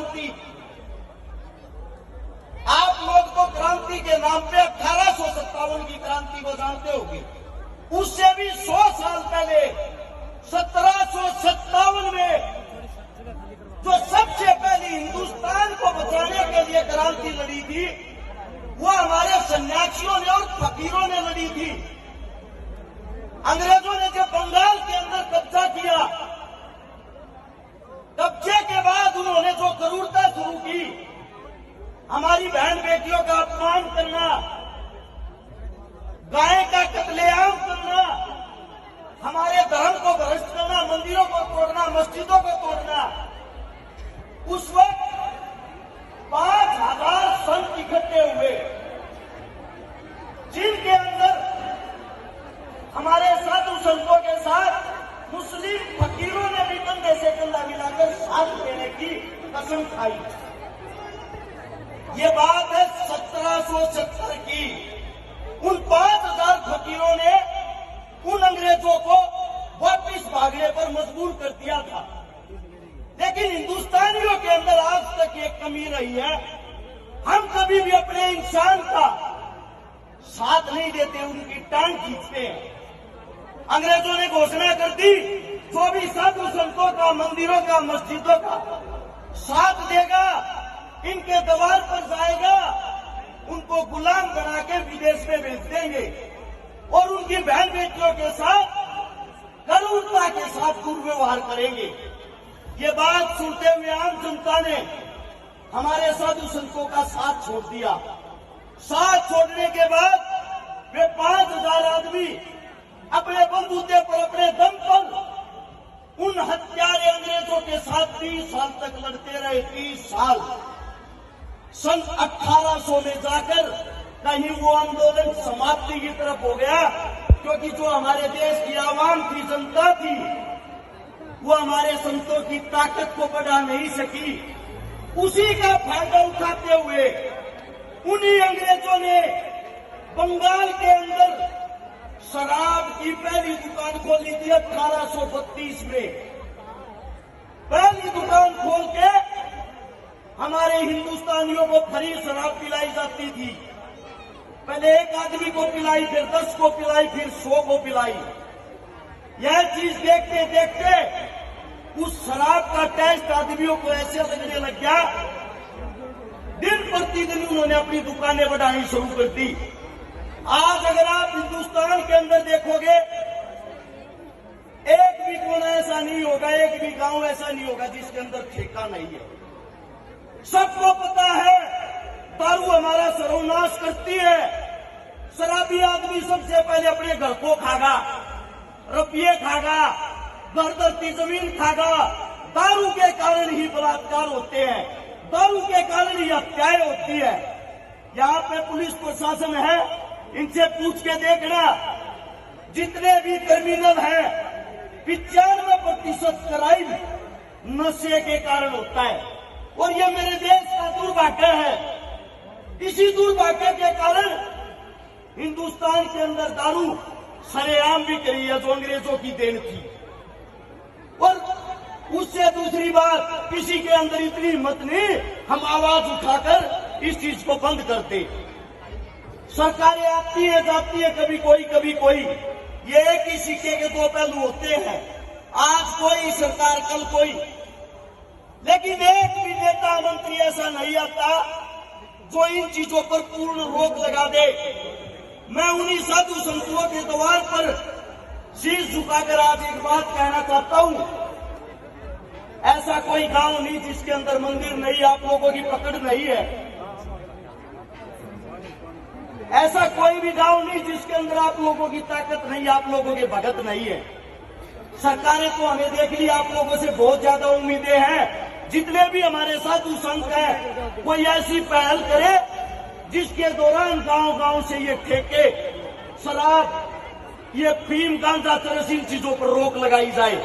क्रांति। आप लोग तो क्रांति के नाम पे 1857 की क्रांति को जानते होंगे। उससे भी 100 साल पहले 1757 में जो सबसे पहले हिंदुस्तान को बचाने के लिए क्रांति लड़ी थी, वो हमारे सन्यासियों ने और फकीरों ने लड़ी थी। अंग्रेजों ने जब बंगाल के अंदर कब्जा किया, कब्जे के बाद उन्होंने जो क्रूरता शुरू की, हमारी बहन बेटियों का अपमान करना, गाय का कत्लेआम करना, हमारे धर्म को भ्रष्ट करना, मंदिरों को तोड़ना, मस्जिदों को तोड़ना। उस वक्त 5000 संत इकट्ठे हुए, जिनके अंदर हमारे साधु संतों के साथ मुस्लिम फकीरों ने भी कंधे से कंधा मिलाकर साथ देने की कसम खाई। ये बात है 1770 की। उन 5000 फकीरों ने उन अंग्रेजों को वापिस भागने पर मजबूर कर दिया था। लेकिन हिंदुस्तानियों के अंदर आज तक एक कमी रही है, हम कभी भी अपने इंसान का साथ नहीं देते, उनकी टांग खींचते हैं। अंग्रेजों ने घोषणा कर दी, जो भी साधु संतों का, मंदिरों का, मस्जिदों का साथ देगा, इनके दरबार पर जाएगा, उनको गुलाम बना के विदेश में भेज देंगे और उनकी बहन बेटियों के साथ करूरता के साथ दुर्व्यवहार करेंगे। ये बात सुनते हुए आम जनता ने हमारे साधु संतों का साथ छोड़ दिया। साथ छोड़ने के बाद वे 5000 आदमी अपने बंदूकों पर, अपने दम पर उन हत्यारे अंग्रेजों के साथ 30 साल तक लड़ते रहे। 30 साल। सन 1800 में जाकर कहीं वो आंदोलन समाप्ति की तरफ हो गया, क्योंकि जो हमारे देश की आवाम की जनता थी, वो हमारे संतों की ताकत को बढ़ा नहीं सकी। उसी का फायदा उठाते हुए उन्हीं अंग्रेजों ने बंगाल के अंदर शराब की पहली दुकान खोली थी 1832 में। पहली दुकान खोल के हमारे हिंदुस्तानियों को फ्री शराब पिलाई जाती थी। पहले एक आदमी को पिलाई, फिर 10 को पिलाई, फिर 100 को पिलाई। यह चीज देखते देखते उस शराब का टेस्ट आदमियों को ऐसे लगने लग गया, दिन प्रतिदिन उन्होंने अपनी दुकानें बढ़ानी शुरू कर दी। आज अगर आप हिंदुस्तान के अंदर देखोगे, एक भी कोना ऐसा नहीं होगा, एक भी गांव ऐसा नहीं होगा जिसके अंदर ठेका नहीं है। सबको पता है दारू हमारा सर्वनाश करती है। शराबी आदमी सबसे पहले अपने घर को खागा, रुपये खागा, घर धरती जमीन खागा। दारू के कारण ही बलात्कार होते हैं, दारू के कारण ही हत्याएं होती है। यहाँ पे पुलिस प्रशासन है, इनसे पूछ के देखना, जितने भी क्रिमिनल हैं 95% क्राइम नशे के कारण होता है। और ये मेरे देश का दुर्भाग्य है। इसी दुर्भाग्य के कारण हिंदुस्तान के अंदर दारू सरेआम बिक रही है, जो अंग्रेजों की देन थी। और उससे दूसरी बात, किसी के अंदर इतनी हिम्मत नहीं हम आवाज उठाकर इस चीज को बंद करते। सरकारें आती है जाती है, कभी कोई। ये एक ही सिक्के के दो पहलू होते हैं। आज कोई सरकार, कल कोई। लेकिन एक भी नेता मंत्री ऐसा नहीं आता जो इन चीजों पर पूर्ण रोक लगा दे। मैं उन्हीं साधु संतों के द्वार पर शीश झुकाकर आज एक बात कहना चाहता हूं, ऐसा कोई गांव नहीं जिसके अंदर मंदिर नहीं, आप लोगों की पकड़ नहीं है। ऐसा कोई भी गांव नहीं जिसके अंदर आप लोगों की ताकत नहीं, आप लोगों के भगत नहीं है। सरकारें तो हमें देख ली, आप लोगों से बहुत ज्यादा उम्मीदें हैं। जितने भी हमारे साधु संत हैं, कोई ऐसी पहल करे जिसके दौरान गांव-गांव से ये ठेके, शराब, ये फीम, गांजा, चरस, इन चीजों पर रोक लगाई जाए।